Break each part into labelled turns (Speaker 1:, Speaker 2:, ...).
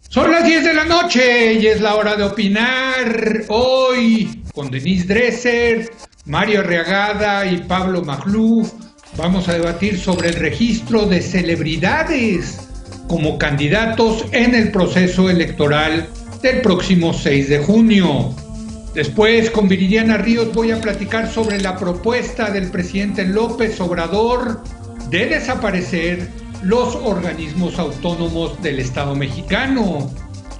Speaker 1: Son las 10 de la noche y es la hora de opinar. Hoy con Denise Dresser, Mario Arriagada y Pablo Magluf vamos a debatir sobre el registro de celebridades como candidatos en el proceso electoral del próximo 6 de junio. Después, con Viridiana Ríos, voy a platicar sobre la propuesta del presidente López Obrador de desaparecer los organismos autónomos del Estado mexicano.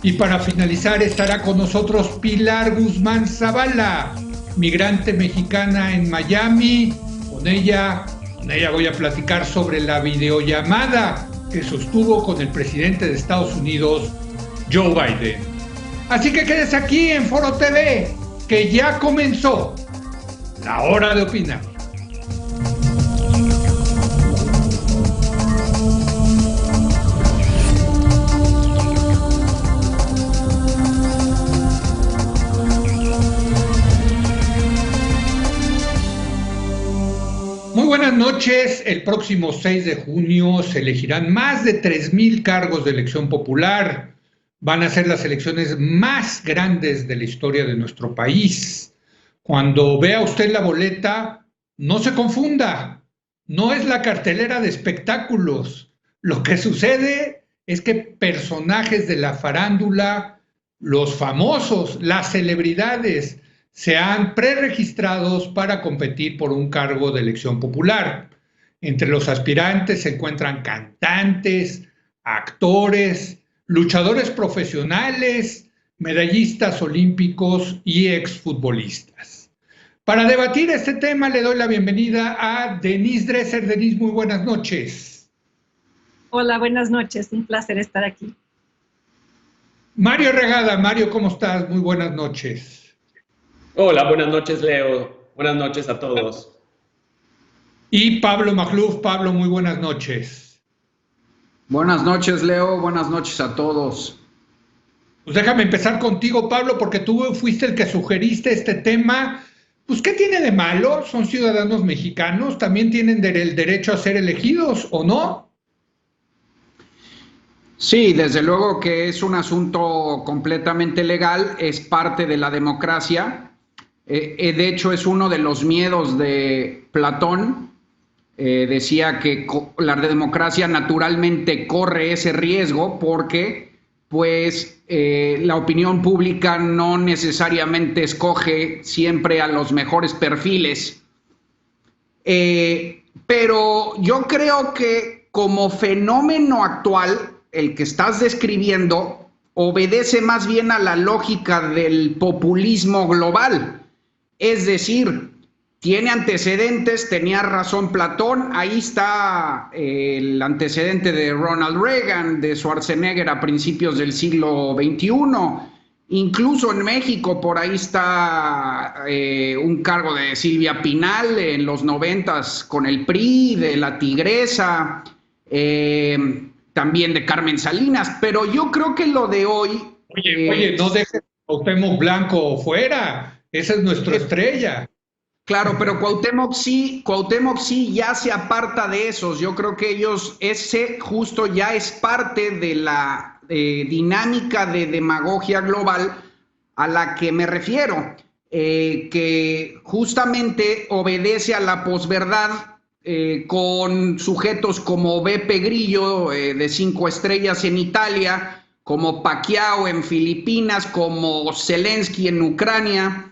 Speaker 1: Y para finalizar estará con nosotros Pilar Guzmán Zavala, migrante mexicana en Miami. Con ella voy a platicar sobre la videollamada que sostuvo con el presidente de Estados Unidos, Joe Biden. Así que quédese aquí en Foro TV, que ya comenzó la hora de opinar. Muy buenas noches. El próximo 6 de junio se elegirán más de 3,000 cargos de elección popular. Van a ser las elecciones más grandes de la historia de nuestro país. Cuando vea usted la boleta, no se confunda. No es la cartelera de espectáculos. Lo que sucede es que personajes de la farándula, los famosos, las celebridades, se han preregistrados para competir por un cargo de elección popular. Entre los aspirantes se encuentran cantantes, actores, luchadores profesionales, medallistas olímpicos y exfutbolistas. Para debatir este tema le doy la bienvenida a Denise Dresser. Denise, muy buenas noches.
Speaker 2: Hola, buenas noches, un placer estar aquí.
Speaker 1: Mario Arriagada. Mario, ¿cómo estás? Muy buenas noches.
Speaker 3: Hola, buenas noches, Leo. Buenas noches a todos.
Speaker 1: Y Pablo Magluf. Pablo, muy buenas noches.
Speaker 4: Buenas noches, Leo. Buenas noches a todos.
Speaker 1: Pues déjame empezar contigo, Pablo, porque tú fuiste el que sugeriste este tema. Pues, ¿qué tiene de malo? Son ciudadanos mexicanos, también tienen el derecho a ser elegidos, ¿o no?
Speaker 4: Sí, desde luego que es un asunto completamente legal, es parte de la democracia. De hecho, es uno de los miedos de Platón. Decía que la democracia naturalmente corre ese riesgo porque pues la opinión pública no necesariamente escoge siempre a los mejores perfiles. Pero yo creo que como fenómeno actual, el que estás describiendo obedece más bien a la lógica del populismo global. Es decir, tiene antecedentes, tenía razón Platón, ahí está el antecedente de Ronald Reagan, de Schwarzenegger a principios del siglo XXI, incluso en México por ahí está un cargo de Silvia Pinal en los 90s con el PRI, de la Tigresa, también de Carmen Salinas, pero yo creo que lo de hoy...
Speaker 1: Oye, no dejes a Cuauhtémoc Blanco fuera. Esa es nuestra estrella.
Speaker 4: Claro, pero Cuauhtémoc sí ya se aparta de esos. Yo creo que ese justo ya es parte de la dinámica de demagogia global a la que me refiero, que justamente obedece a la posverdad con sujetos como Beppe Grillo, de 5 estrellas en Italia, como Pacquiao en Filipinas, como Zelensky en Ucrania.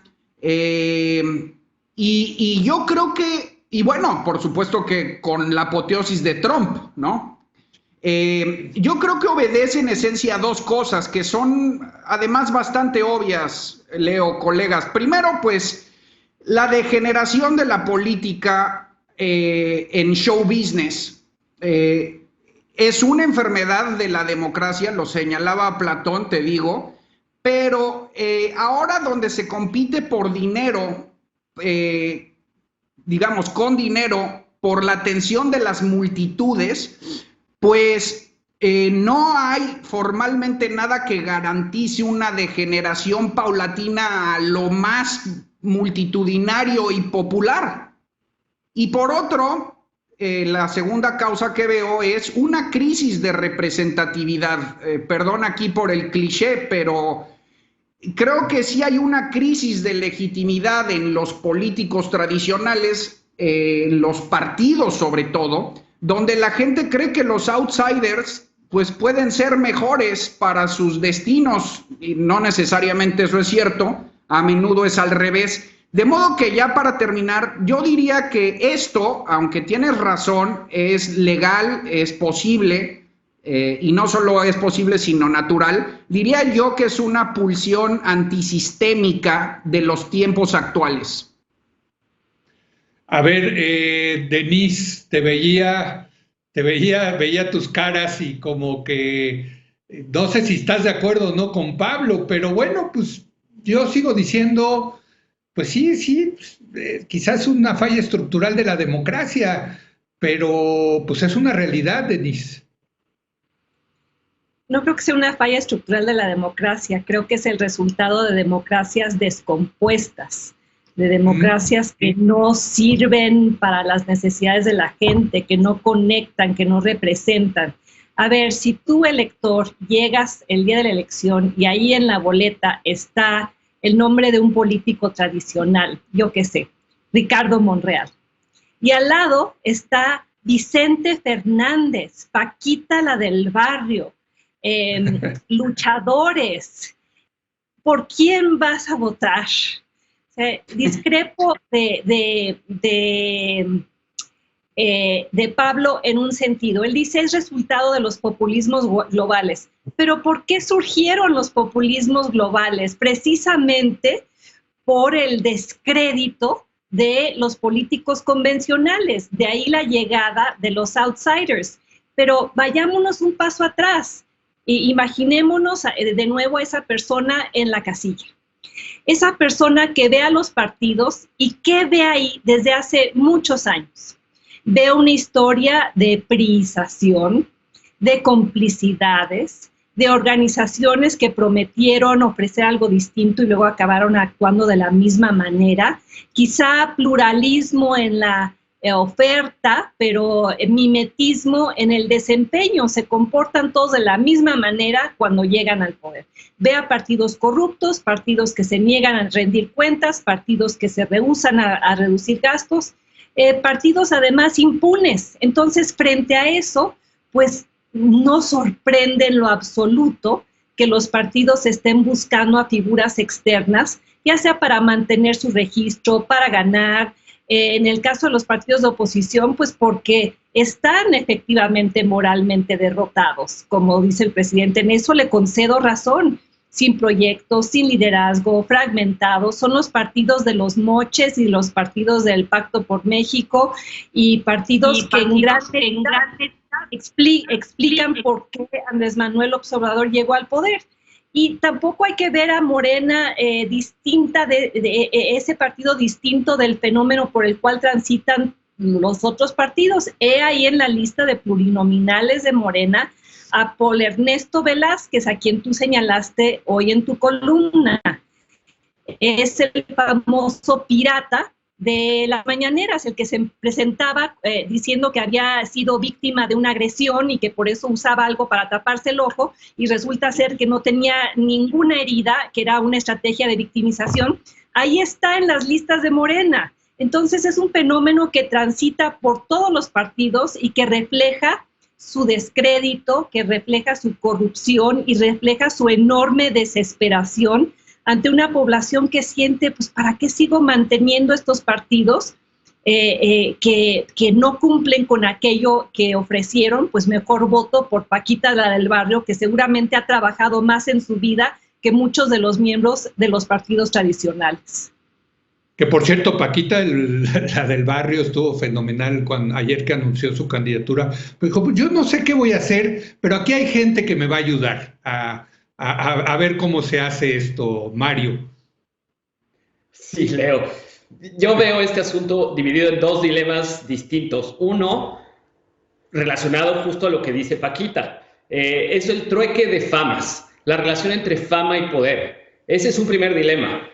Speaker 4: Y yo creo que, y bueno, por supuesto que con la apoteosis de Trump, ¿no? Yo creo que obedece en esencia a dos cosas que son además bastante obvias, Leo, colegas. Primero, pues, la degeneración de la política en show business. Es una enfermedad de la democracia, lo señalaba Platón, te digo, pero ahora donde se compite por dinero, digamos, con dinero, por la atención de las multitudes, pues no hay formalmente nada que garantice una degeneración paulatina a lo más multitudinario y popular. Y por otro, la segunda causa que veo es una crisis de representatividad. Perdón aquí por el cliché, pero creo que sí hay una crisis de legitimidad en los políticos tradicionales, en los partidos sobre todo, donde la gente cree que los outsiders pues pueden ser mejores para sus destinos, y no necesariamente eso es cierto, a menudo es al revés. De modo que ya para terminar, yo diría que esto, aunque tienes razón, es legal, es posible, y no solo es posible, sino natural, diría yo que es una pulsión antisistémica de los tiempos actuales.
Speaker 1: A ver, Denise, veía tus caras y como que no sé si estás de acuerdo o no con Pablo, pero bueno, pues yo sigo diciendo, pues sí, quizás una falla estructural de la democracia, pero pues es una realidad, Denise.
Speaker 2: No creo que sea una falla estructural de la democracia, creo que es el resultado de democracias descompuestas, de democracias que no sirven para las necesidades de la gente, que no conectan, que no representan. A ver, si tú, elector, llegas el día de la elección y ahí en la boleta está el nombre de un político tradicional, yo qué sé, Ricardo Monreal, y al lado está Vicente Fernández, Paquita la del barrio, luchadores, ¿por quién vas a votar? Discrepo de Pablo en un sentido. Él dice es resultado de los populismos globales. Pero ¿por qué surgieron los populismos globales? Precisamente por el descrédito de los políticos convencionales. De ahí la llegada de los outsiders. Pero vayámonos un paso atrás. Imaginémonos de nuevo a esa persona en la casilla. Esa persona que ve a los partidos y que ve ahí desde hace muchos años. Ve una historia de priización, de complicidades, de organizaciones que prometieron ofrecer algo distinto y luego acabaron actuando de la misma manera. Quizá pluralismo en la oferta, pero mimetismo en el desempeño. Se comportan todos de la misma manera cuando llegan al poder. Ve a partidos corruptos, partidos que se niegan a rendir cuentas, partidos que se rehúsan a reducir gastos, partidos además impunes. Entonces, frente a eso, pues no sorprende en lo absoluto que los partidos estén buscando a figuras externas, ya sea para mantener su registro, para ganar. En el caso de los partidos de oposición, pues porque están efectivamente moralmente derrotados, como dice el presidente. En eso le concedo razón. Sin proyectos, sin liderazgo, fragmentados, son los partidos de los moches y los partidos del Pacto por México y partidos que en gran explican por qué Andrés Manuel López Obrador llegó al poder. Y tampoco hay que ver a Morena distinta de ese partido distinto del fenómeno por el cual transitan los otros partidos. He ahí en la lista de plurinominales de Morena a Paul Ernesto Velázquez, a quien tú señalaste hoy en tu columna. Es el famoso pirata de las mañaneras, el que se presentaba diciendo que había sido víctima de una agresión y que por eso usaba algo para taparse el ojo, y resulta ser que no tenía ninguna herida, que era una estrategia de victimización. Ahí está en las listas de Morena. Entonces es un fenómeno que transita por todos los partidos y que refleja su descrédito, que refleja su corrupción y refleja su enorme desesperación ante una población que siente, pues, ¿para qué sigo manteniendo estos partidos que no cumplen con aquello que ofrecieron? Pues mejor voto por Paquita, la del barrio, que seguramente ha trabajado más en su vida que muchos de los miembros de los partidos tradicionales.
Speaker 1: Que por cierto, Paquita, la del barrio, estuvo fenomenal ayer que anunció su candidatura. Pues dijo, yo no sé qué voy a hacer, pero aquí hay gente que me va a ayudar a ver cómo se hace esto, Mario.
Speaker 3: Sí, Leo. Yo veo este asunto dividido en dos dilemas distintos. Uno, relacionado justo a lo que dice Paquita. Es el trueque de famas, la relación entre fama y poder. Ese es un primer dilema.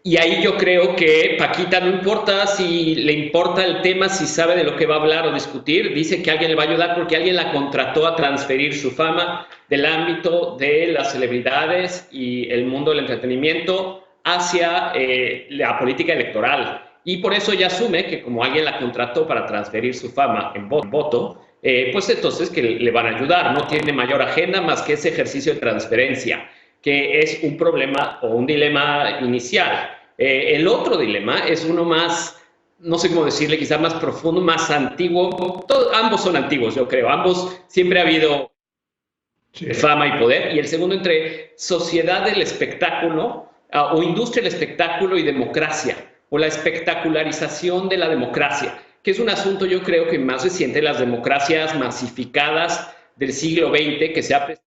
Speaker 3: Y ahí yo creo que Paquita, no importa si le importa el tema, si sabe de lo que va a hablar o discutir, dice que alguien le va a ayudar porque alguien la contrató a transferir su fama del ámbito de las celebridades y el mundo del entretenimiento hacia la política electoral. Y por eso ella asume que como alguien la contrató para transferir su fama en voto, pues entonces que le van a ayudar. No tiene mayor agenda más que ese ejercicio de transferencia, que es un problema o un dilema inicial. El otro dilema es uno más, no sé cómo decirle, quizás más profundo, más antiguo. Ambos son antiguos, yo creo. Ambos siempre ha habido fama y poder. Y el segundo entre sociedad del espectáculo o industria del espectáculo y democracia, o la espectacularización de la democracia, que es un asunto yo creo que más reciente de las democracias masificadas del siglo XX, que se ha presentado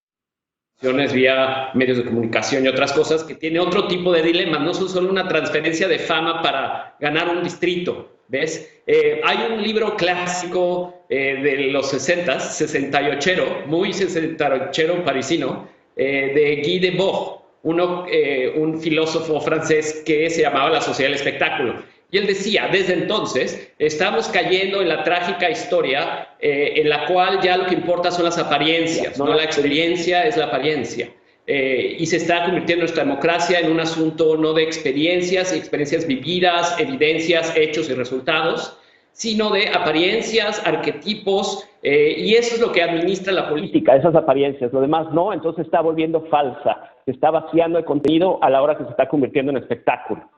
Speaker 3: vía medios de comunicación y otras cosas, que tiene otro tipo de dilemas, no son solo una transferencia de fama para ganar un distrito, ¿ves? Hay un libro clásico de los 60, 68ero, muy 68ero parisino, de Guy Debord, un filósofo francés que se llamaba La Sociedad del Espectáculo. Y él decía, desde entonces estamos cayendo en la trágica historia en la cual ya lo que importa son las apariencias, no la experiencia, es la apariencia. Y se está convirtiendo nuestra democracia en un asunto no de experiencias vividas, evidencias, hechos y resultados, sino de apariencias, arquetipos, y eso es lo que administra la política, esas apariencias. Lo demás no, entonces está volviendo falsa, se está vaciando de contenido a la hora que se está convirtiendo en espectáculo.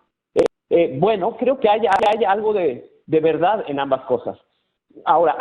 Speaker 3: Bueno, creo que hay algo de verdad en ambas cosas. Ahora,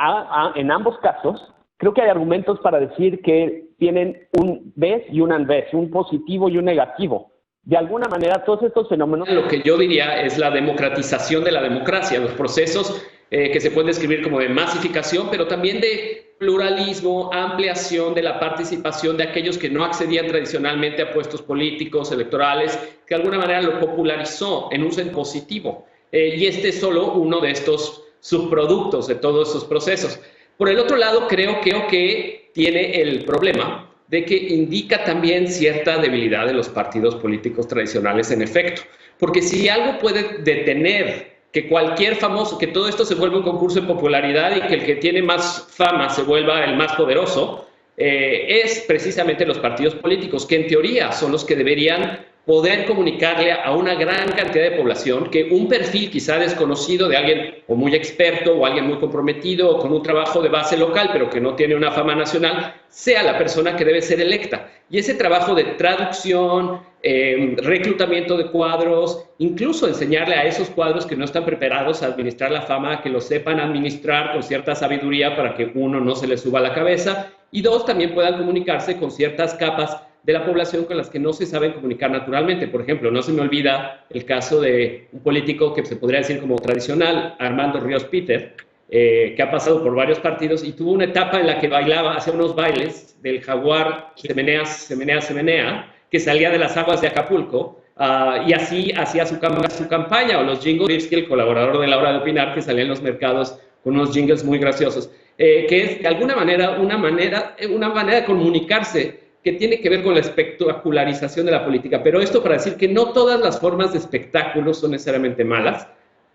Speaker 3: en ambos casos, creo que hay argumentos para decir que tienen un ves y un anves, un positivo y un negativo. De alguna manera, todos estos fenómenos... Lo que yo diría es la democratización de la democracia, los procesos que se pueden describir como de masificación, pero también de pluralismo, ampliación de la participación de aquellos que no accedían tradicionalmente a puestos políticos, electorales, que de alguna manera lo popularizó en un sentido positivo. Y este es solo uno de estos subproductos de todos esos procesos. Por el otro lado, creo que tiene el problema de que indica también cierta debilidad de los partidos políticos tradicionales, en efecto. Porque si algo puede detener que cualquier famoso, que todo esto se vuelva un concurso de popularidad y que el que tiene más fama se vuelva el más poderoso, es precisamente los partidos políticos, que en teoría son los que deberían poder comunicarle a una gran cantidad de población que un perfil quizá desconocido de alguien o muy experto o alguien muy comprometido o con un trabajo de base local pero que no tiene una fama nacional sea la persona que debe ser electa. Y ese trabajo de traducción, reclutamiento de cuadros, incluso enseñarle a esos cuadros que no están preparados a administrar la fama, que lo sepan administrar con cierta sabiduría para que uno no se le suba a la cabeza y dos, también puedan comunicarse con ciertas capas de la población con las que no se saben comunicar naturalmente. Por ejemplo, no se me olvida el caso de un político que se podría decir como tradicional, Armando Ríos Peter, que ha pasado por varios partidos y tuvo una etapa en la que bailaba, hacía unos bailes del jaguar se menea, que salía de las aguas de Acapulco, y así hacía su campaña, o los jingles, el colaborador de La Hora de Opinar, que salía en los mercados con unos jingles muy graciosos, que es de alguna manera una manera de comunicarse que tiene que ver con la espectacularización de la política. Pero esto para decir que no todas las formas de espectáculo son necesariamente malas,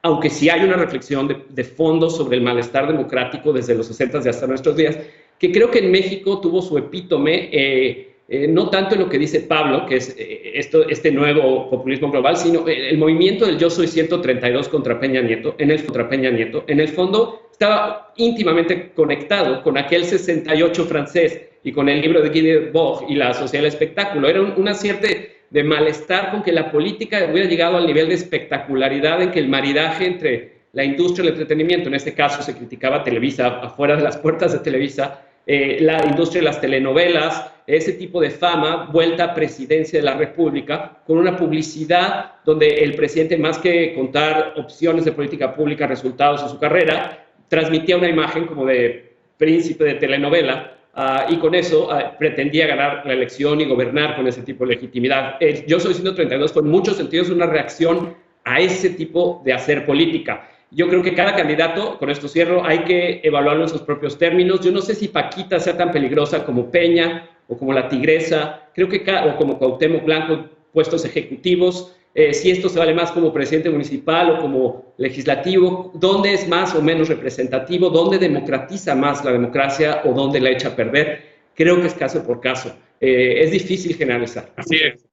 Speaker 3: aunque sí hay una reflexión de fondo sobre el malestar democrático desde los 60 y hasta nuestros días, que creo que en México tuvo su epítome, no tanto en lo que dice Pablo, que es este nuevo populismo global, sino el movimiento del Yo Soy 132 contra Peña Nieto, en el fondo estaba íntimamente conectado con aquel 68 francés y con el libro de Guy Debord y la Sociedad del Espectáculo. Era una cierta de malestar con que la política hubiera llegado al nivel de espectacularidad en que el maridaje entre la industria del entretenimiento, en este caso se criticaba Televisa, afuera de las puertas de Televisa, la industria de las telenovelas, ese tipo de fama, vuelta a presidencia de la República, con una publicidad donde el presidente, más que contar opciones de política pública, resultados de su carrera, transmitía una imagen como de príncipe de telenovela, y con eso pretendía ganar la elección y gobernar con ese tipo de legitimidad. Yo Soy 132 fue en muchos sentidos una reacción a ese tipo de hacer política. Yo creo que cada candidato, con esto cierro, hay que evaluarlo en sus propios términos. Yo no sé si Paquita sea tan peligrosa como Peña o como la Tigresa, creo que o como Cuauhtémoc Blanco, puestos ejecutivos. si esto se vale más como presidente municipal o como legislativo, dónde es más o menos representativo, dónde democratiza más la democracia o dónde la echa a perder. Creo que es caso por caso. Es difícil generalizar.
Speaker 1: Así es.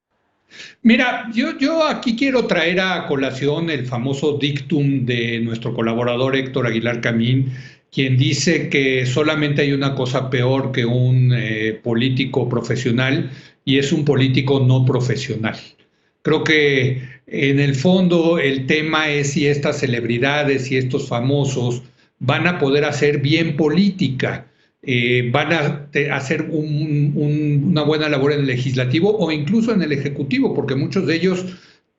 Speaker 1: Mira, yo aquí quiero traer a colación el famoso dictum de nuestro colaborador Héctor Aguilar Camín, quien dice que solamente hay una cosa peor que un político profesional, y es un político no profesional. Creo que en el fondo el tema es si estas celebridades y estos famosos van a poder hacer bien política. Van a hacer una buena labor en el legislativo o incluso en el ejecutivo, porque muchos de ellos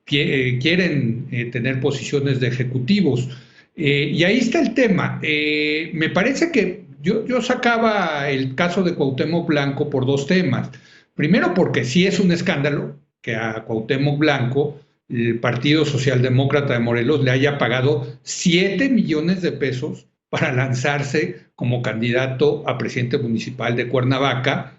Speaker 1: quieren tener posiciones de ejecutivos. Y ahí está el tema. Me parece que yo sacaba el caso de Cuauhtémoc Blanco por dos temas. Primero, porque sí es un escándalo que a Cuauhtémoc Blanco el Partido Socialdemócrata de Morelos le haya pagado 7 millones de pesos para lanzarse como candidato a presidente municipal de Cuernavaca,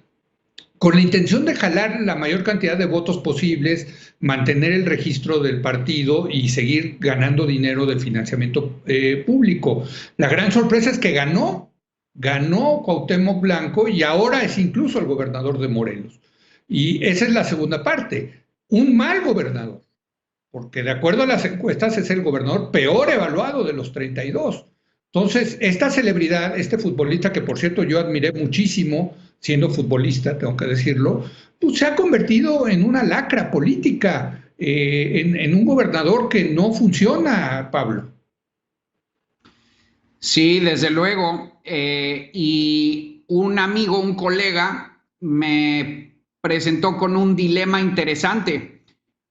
Speaker 1: con la intención de jalar la mayor cantidad de votos posibles, mantener el registro del partido y seguir ganando dinero del financiamiento público. La gran sorpresa es que ganó Cuauhtémoc Blanco y ahora es incluso el gobernador de Morelos. Y esa es la segunda parte, un mal gobernador, porque de acuerdo a las encuestas es el gobernador peor evaluado de los 32. Entonces, esta celebridad, este futbolista, que por cierto yo admiré muchísimo siendo futbolista, tengo que decirlo, pues se ha convertido en una lacra política, en un gobernador que no funciona, Pablo.
Speaker 4: Sí, desde luego. Y un amigo, un colega, me presentó con un dilema interesante.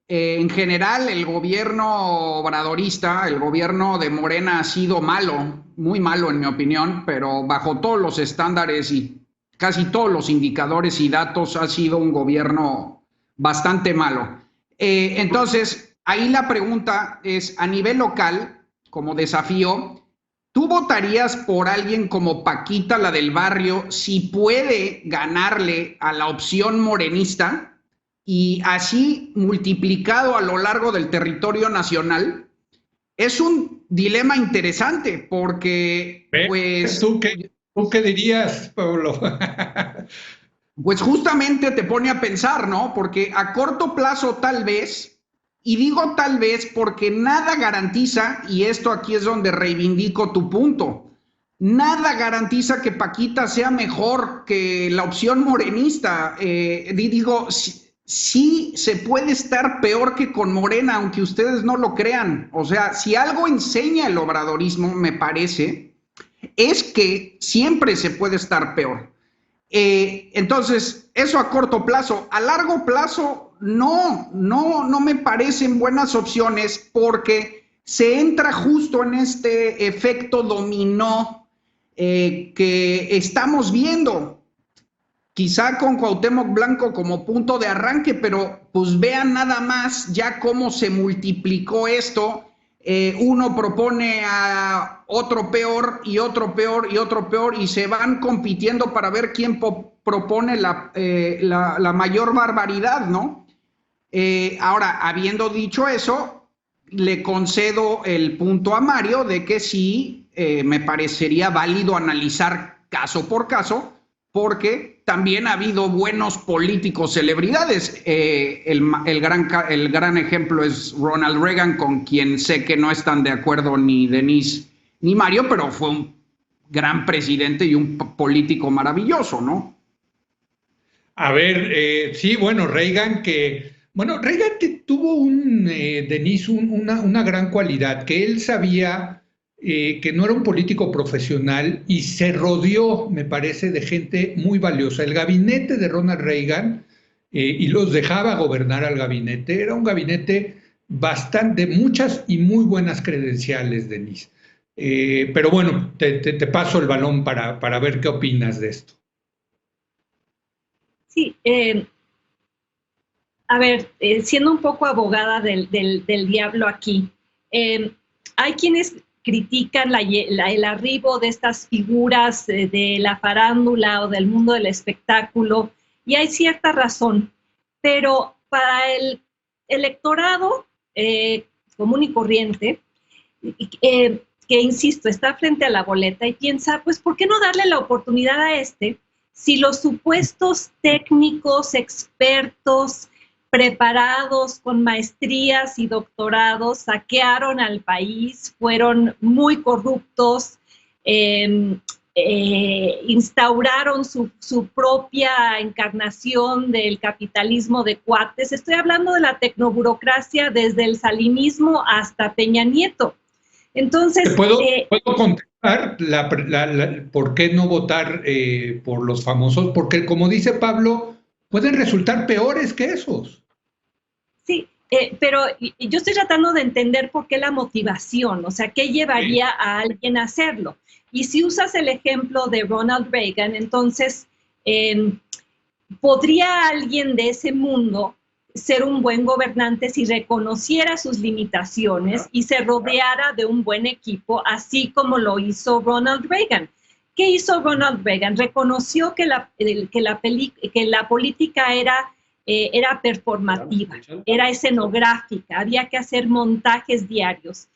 Speaker 4: En general, el gobierno obradorista, el gobierno de Morena ha sido malo, muy malo en mi opinión, pero bajo todos los estándares y casi todos los indicadores y datos ha sido un gobierno bastante malo. Entonces, ahí la pregunta es, a nivel local, como desafío, ¿tú votarías por alguien como Paquita, la del barrio, si puede ganarle a la opción morenista? Y así multiplicado a lo largo del territorio nacional, es un dilema interesante porque, pues...
Speaker 1: ¿Tú qué dirías, Pablo?
Speaker 4: Pues justamente te pone a pensar, ¿no? Porque a corto plazo tal vez, y digo tal vez porque nada garantiza, y esto aquí es donde reivindico tu punto, nada garantiza que Paquita sea mejor que la opción morenista. Digo... Sí se puede estar peor que con Morena, aunque ustedes no lo crean. O sea, si algo enseña el obradorismo, me parece, es que siempre se puede estar peor. Entonces, eso a corto plazo. A largo plazo, no me parecen buenas opciones porque se entra justo en este efecto dominó que estamos viendo. Quizá con Cuauhtémoc Blanco como punto de arranque, pero pues vean nada más ya cómo se multiplicó esto. Uno propone a otro peor y otro peor y otro peor y se van compitiendo para ver quién propone la mayor barbaridad, ¿no? Ahora, habiendo dicho eso, le concedo el punto a Mario de que sí, me parecería válido analizar caso por caso, porque también ha habido buenos políticos celebridades. El gran ejemplo es Ronald Reagan, con quien sé que no están de acuerdo ni Denise ni Mario, pero fue un gran presidente y un político maravilloso, ¿no?
Speaker 1: A ver, sí, bueno, Reagan tuvo Denise, una gran cualidad, que él sabía que no era un político profesional y se rodeó, me parece, de gente muy valiosa. El gabinete de Ronald Reagan, y los dejaba gobernar al gabinete, era un gabinete de muchas y muy buenas credenciales, Denise. Pero bueno, te paso el balón para ver qué opinas de esto.
Speaker 2: Sí, a ver, siendo un poco abogada del diablo aquí, hay quienes critican el arribo de estas figuras de la farándula o del mundo del espectáculo, y hay cierta razón, pero para el electorado común y corriente, que, insisto, está frente a la boleta y piensa, pues, ¿por qué no darle la oportunidad a si los supuestos técnicos, expertos, preparados con maestrías y doctorados saquearon al país, fueron muy corruptos, instauraron su propia encarnación del capitalismo de cuates? Estoy hablando de la tecnoburocracia desde el salinismo hasta Peña Nieto. Entonces,
Speaker 1: ¿Puedo contestar por qué no votar por los famosos? Porque, como dice Pablo, pueden resultar peores que esos.
Speaker 2: Sí, pero yo estoy tratando de entender por qué la motivación, o sea, qué llevaría a alguien a hacerlo. Y si usas el ejemplo de Ronald Reagan, entonces, ¿podría alguien de ese mundo ser un buen gobernante si reconociera sus limitaciones y se rodeara de un buen equipo, así como lo hizo Ronald Reagan? ¿Qué hizo Ronald Reagan? Reconoció que la política era performativa, era escenográfica, había que hacer montajes diarios,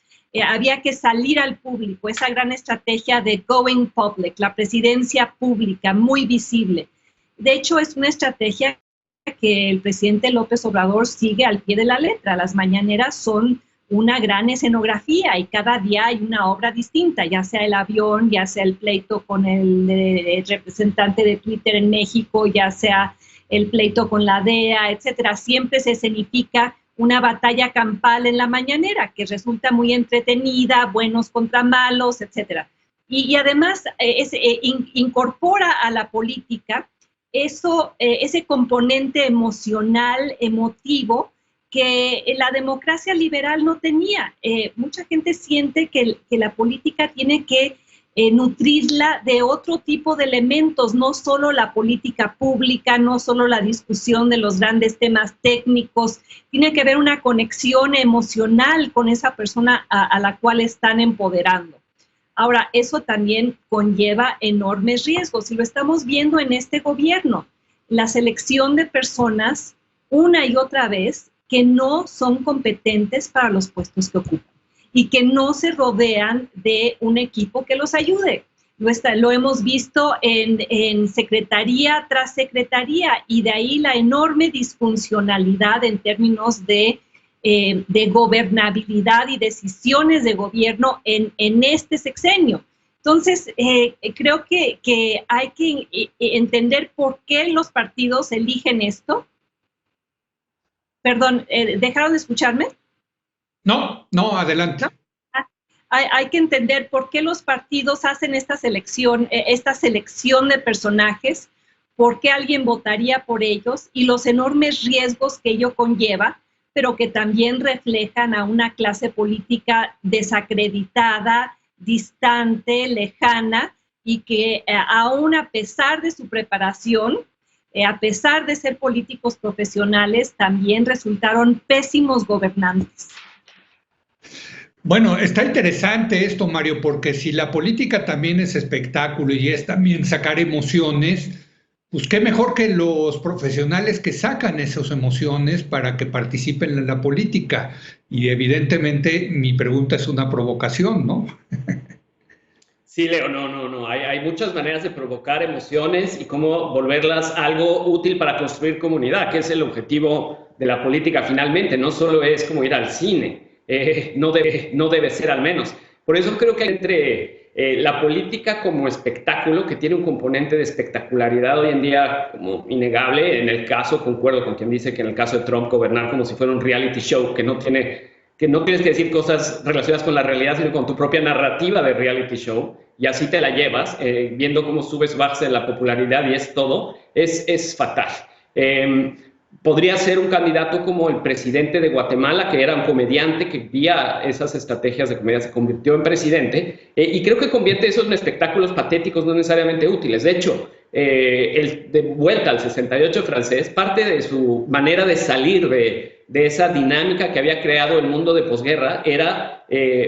Speaker 2: había que salir al público, esa gran estrategia de going public, la presidencia pública, muy visible. De hecho, es una estrategia que el presidente López Obrador sigue al pie de la letra. Las mañaneras son una gran escenografía y cada día hay una obra distinta, ya sea el avión, ya sea el pleito con el representante de Twitter en México, ya sea el pleito con la DEA, etcétera. Siempre se escenifica una batalla campal en la mañanera que resulta muy entretenida, buenos contra malos, etcétera. Y además incorpora a la política ese componente emocional, emotivo, que la democracia liberal no tenía. Mucha gente siente que la política tiene que nutrirla de otro tipo de elementos, no solo la política pública, no solo la discusión de los grandes temas técnicos, tiene que haber una conexión emocional con esa persona a la cual están empoderando. Ahora, eso también conlleva enormes riesgos y lo estamos viendo en este gobierno. La selección de personas, una y otra vez, que no son competentes para los puestos que ocupan y que no se rodean de un equipo que los ayude. Lo hemos visto en secretaría tras secretaría y de ahí la enorme disfuncionalidad en términos de gobernabilidad y decisiones de gobierno en este sexenio. Entonces, creo que hay que entender por qué los partidos eligen esto. Perdón, ¿dejaron de escucharme?
Speaker 1: No, adelante.
Speaker 2: ¿No? Hay que entender por qué los partidos hacen esta selección de personajes, por qué alguien votaría por ellos y los enormes riesgos que ello conlleva, pero que también reflejan a una clase política desacreditada, distante, lejana, y que aún a pesar de su preparación, a pesar de ser políticos profesionales, también resultaron pésimos gobernantes.
Speaker 1: Bueno, está interesante esto, Mario, porque si la política también es espectáculo y es también sacar emociones, pues qué mejor que los profesionales que sacan esas emociones para que participen en la política. Y evidentemente mi pregunta es una provocación, ¿no?
Speaker 3: Sí, Leo, no. Hay muchas maneras de provocar emociones y cómo volverlas algo útil para construir comunidad, que es el objetivo de la política finalmente. No solo es como ir al cine, no debe ser al menos. Por eso creo que entre la política como espectáculo, que tiene un componente de espectacularidad hoy en día como innegable, en el caso, concuerdo con quien dice que en el caso de Trump gobernar como si fuera un reality show, que no tienes que decir cosas relacionadas con la realidad, sino con tu propia narrativa de reality show, y así te la llevas, viendo cómo subes, bajas en la popularidad y es todo, es fatal. Podría ser un candidato como el presidente de Guatemala, que era un comediante que vía esas estrategias de comedia se convirtió en presidente, y creo que convierte eso en espectáculos patéticos, no necesariamente útiles. De hecho, de vuelta al 68 francés, parte de su manera de salir de esa dinámica que había creado el mundo de posguerra era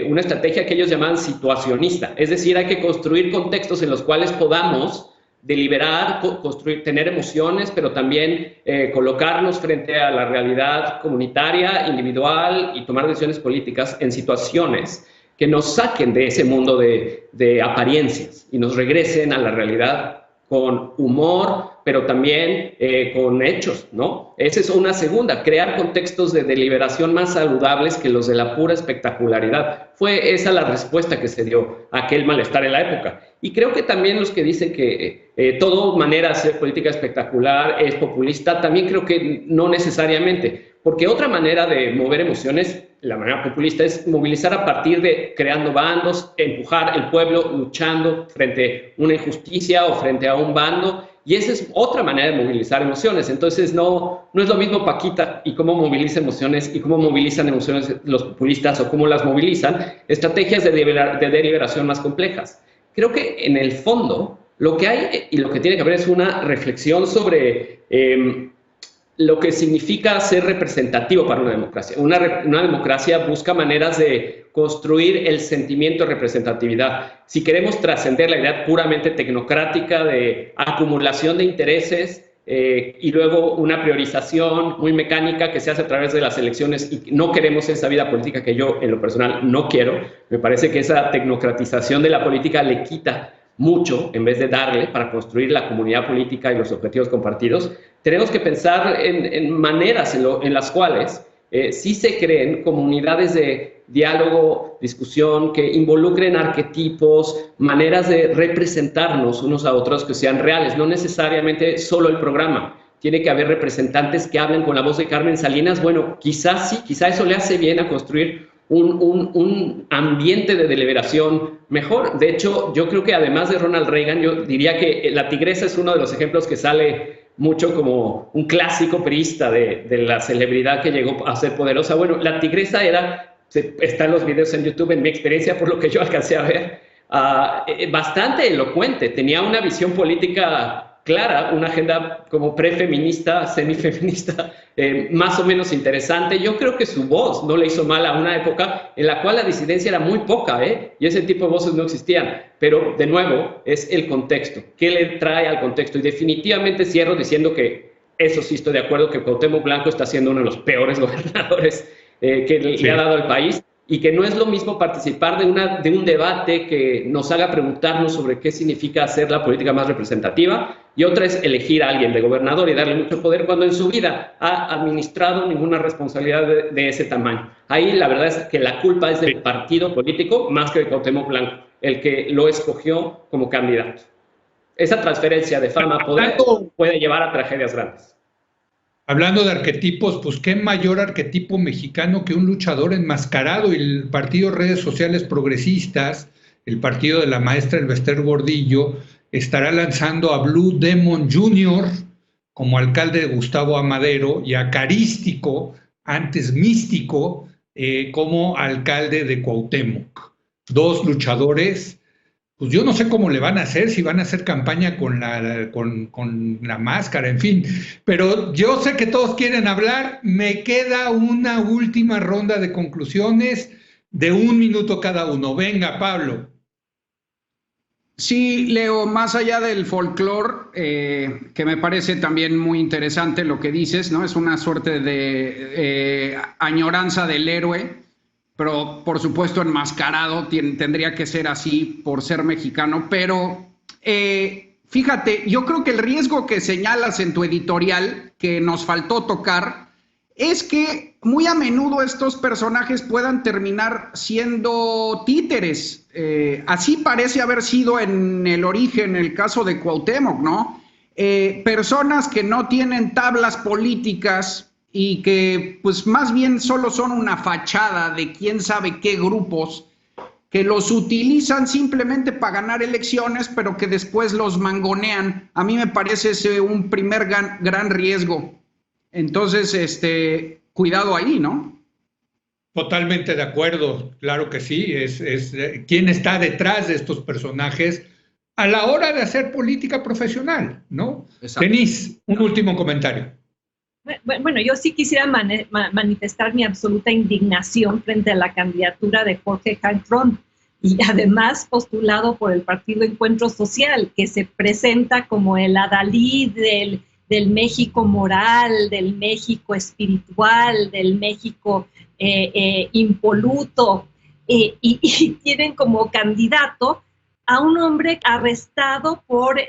Speaker 3: una estrategia que ellos llamaban situacionista. Es decir, hay que construir contextos en los cuales podamos deliberar, construir, tener emociones, pero también colocarnos frente a la realidad comunitaria, individual y tomar decisiones políticas en situaciones que nos saquen de ese mundo de apariencias y nos regresen a la realidad con humor, pero también con hechos, ¿no? Esa es una segunda, crear contextos de deliberación más saludables que los de la pura espectacularidad. Fue esa la respuesta que se dio a aquel malestar en la época. Y creo que también los que dicen que toda manera de hacer política espectacular es populista, también creo que no necesariamente, porque otra manera de mover emociones, la manera populista, es movilizar a partir de creando bandos, empujar el pueblo luchando frente a una injusticia o frente a un bando, y esa es otra manera de movilizar emociones. Entonces no es lo mismo Paquita y cómo moviliza emociones y cómo movilizan emociones los populistas o cómo las movilizan, estrategias de deliberación más complejas. Creo que en el fondo lo que hay y lo que tiene que haber es una reflexión sobre lo que significa ser representativo para una democracia. Una democracia busca maneras de construir el sentimiento de representatividad. Si queremos trascender la idea puramente tecnocrática de acumulación de intereses y luego una priorización muy mecánica que se hace a través de las elecciones, y no queremos esa vida política que yo en lo personal no quiero, me parece que esa tecnocratización de la política le quita mucho en vez de darle para construir la comunidad política y los objetivos compartidos. Tenemos que pensar en maneras en las cuales sí se creen comunidades de diálogo, discusión, que involucren arquetipos, maneras de representarnos unos a otros que sean reales, no necesariamente solo el programa. Tiene que haber representantes que hablen con la voz de Carmen Salinas. Bueno, quizás sí, quizás eso le hace bien a construir un ambiente de deliberación mejor. De hecho, yo creo que además de Ronald Reagan, yo diría que la tigresa es uno de los ejemplos que sale mucho como un clásico priista de la celebridad que llegó a ser poderosa. Bueno, la tigresa está en los videos en YouTube, en mi experiencia, por lo que yo alcancé a ver, bastante elocuente. Tenía una visión política clara, una agenda como prefeminista, semifeminista, más o menos interesante. Yo creo que su voz no le hizo mal a una época en la cual la disidencia era muy poca, y ese tipo de voces no existían. Pero, de nuevo, es el contexto. ¿Qué le trae al contexto? Y definitivamente cierro diciendo que, eso sí estoy de acuerdo, que Cuauhtémoc Blanco está siendo uno de los peores gobernadores que le ha dado al país, y que no es lo mismo participar de un debate que nos haga preguntarnos sobre qué significa hacer la política más representativa, y otra es elegir a alguien de gobernador y darle mucho poder cuando en su vida ha administrado ninguna responsabilidad de ese tamaño. Ahí la verdad es que la culpa es del partido político más que de Cuauhtémoc Blanco, el que lo escogió como candidato. Esa transferencia de fama a poder puede llevar a tragedias grandes.
Speaker 1: Hablando de arquetipos, pues qué mayor arquetipo mexicano que un luchador enmascarado. Y el partido Redes Sociales Progresistas, el partido de la maestra Elbester Gordillo, estará lanzando a Blue Demon Jr. como alcalde de Gustavo Amadero y a Carístico, antes Místico, como alcalde de Cuauhtémoc. Dos luchadores. Pues yo no sé cómo le van a hacer, si van a hacer campaña con la máscara, en fin. Pero yo sé que todos quieren hablar. Me queda una última ronda de conclusiones de 1 minuto cada uno. Venga, Pablo.
Speaker 4: Sí, Leo, más allá del folclore, que me parece también muy interesante lo que dices, ¿no? Es una suerte de añoranza del héroe, pero por supuesto enmascarado, tendría que ser así por ser mexicano. Pero fíjate, yo creo que el riesgo que señalas en tu editorial, que nos faltó tocar, es que muy a menudo estos personajes puedan terminar siendo títeres. Así parece haber sido en el origen, el caso de Cuauhtémoc, ¿no? Personas que no tienen tablas políticas y que pues más bien solo son una fachada de quién sabe qué grupos que los utilizan simplemente para ganar elecciones, pero que después los mangonean. A mí me parece ese un primer gran riesgo. Entonces, cuidado ahí, ¿no?
Speaker 1: Totalmente de acuerdo, claro que sí. Es quién está detrás de estos personajes a la hora de hacer política profesional, ¿no? Denise, un último comentario.
Speaker 2: Bueno, yo sí quisiera manifestar mi absoluta indignación frente a la candidatura de Jorge Cantrón. y además postulado por el Partido Encuentro Social, que se presenta como el adalid del México moral, del México espiritual, del México impoluto, y tienen como candidato a un hombre arrestado por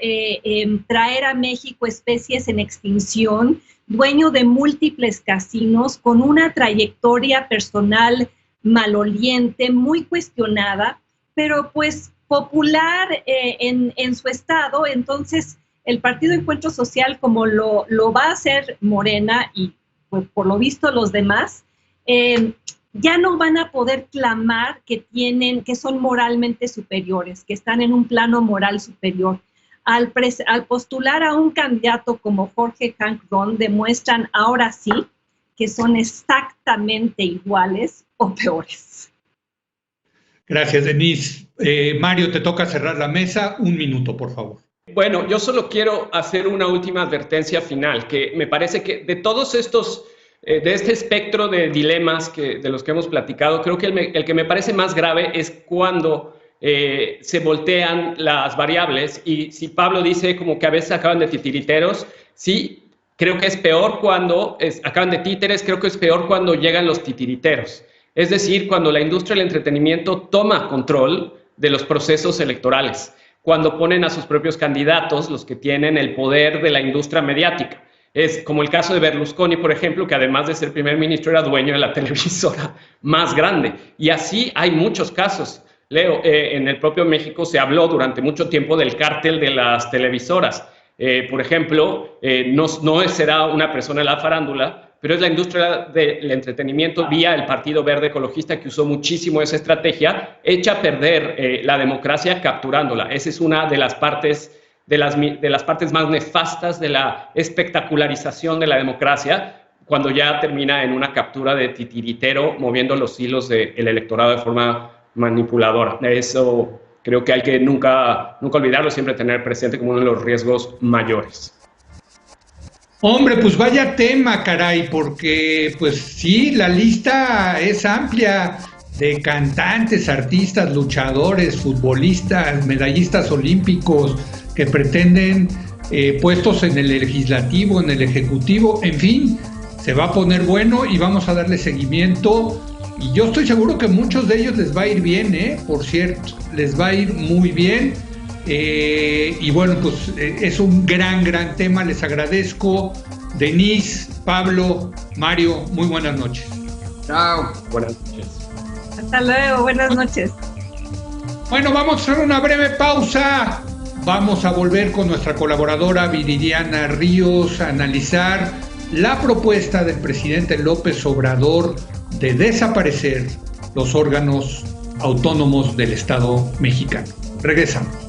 Speaker 2: traer a México especies en extinción, dueño de múltiples casinos, con una trayectoria personal maloliente, muy cuestionada, pero pues popular en su estado. Entonces el Partido Encuentro Social, como lo va a hacer Morena y pues, por lo visto los demás, ya no van a poder clamar que son moralmente superiores, que están en un plano moral superior. Al postular a un candidato como Jorge Hank Ron, demuestran ahora sí que son exactamente iguales o peores.
Speaker 1: Gracias, Denise. Mario, te toca cerrar la mesa. 1 minuto, por favor.
Speaker 3: Bueno, yo solo quiero hacer una última advertencia final, que me parece que de todos estos, de este espectro de dilemas de los que hemos platicado, creo que el que me parece más grave es cuando se voltean las variables, y si Pablo dice como que a veces acaban de titiriteros, sí, creo que es peor cuando acaban de títeres, creo que es peor cuando llegan los titiriteros. Es decir, cuando la industria del entretenimiento toma control de los procesos electorales, cuando ponen a sus propios candidatos, los que tienen el poder de la industria mediática. Es como el caso de Berlusconi, por ejemplo, que además de ser primer ministro era dueño de la televisora más grande. Y así hay muchos casos. Leo, en el propio México se habló durante mucho tiempo del cártel de las televisoras. Por ejemplo, no será una persona de la farándula, pero es la industria del entretenimiento vía el Partido Verde Ecologista, que usó muchísimo esa estrategia, echa a perder la democracia capturándola. Esa es una de las partes de las partes más nefastas de la espectacularización de la democracia, cuando ya termina en una captura de titiritero moviendo los hilos del electorado de forma manipuladora. Eso creo que hay que nunca olvidarlo, siempre tener presente como uno de los riesgos mayores.
Speaker 1: Hombre, pues vaya tema, caray, porque pues sí, la lista es amplia de cantantes, artistas, luchadores, futbolistas, medallistas olímpicos que pretenden puestos en el legislativo, en el ejecutivo, en fin, se va a poner bueno y vamos a darle seguimiento. Y yo estoy seguro que muchos de ellos les va a ir bien, por cierto, les va a ir muy bien. Y bueno, pues es un gran tema, les agradezco. Denise, Pablo, Mario, muy buenas noches.
Speaker 4: Chao.
Speaker 3: Buenas noches.
Speaker 2: Hasta luego, buenas noches.
Speaker 1: Bueno, vamos a hacer una breve pausa. Vamos a volver con nuestra colaboradora Viridiana Ríos a analizar la propuesta del presidente López Obrador de desaparecer los órganos autónomos del Estado mexicano. Regresamos.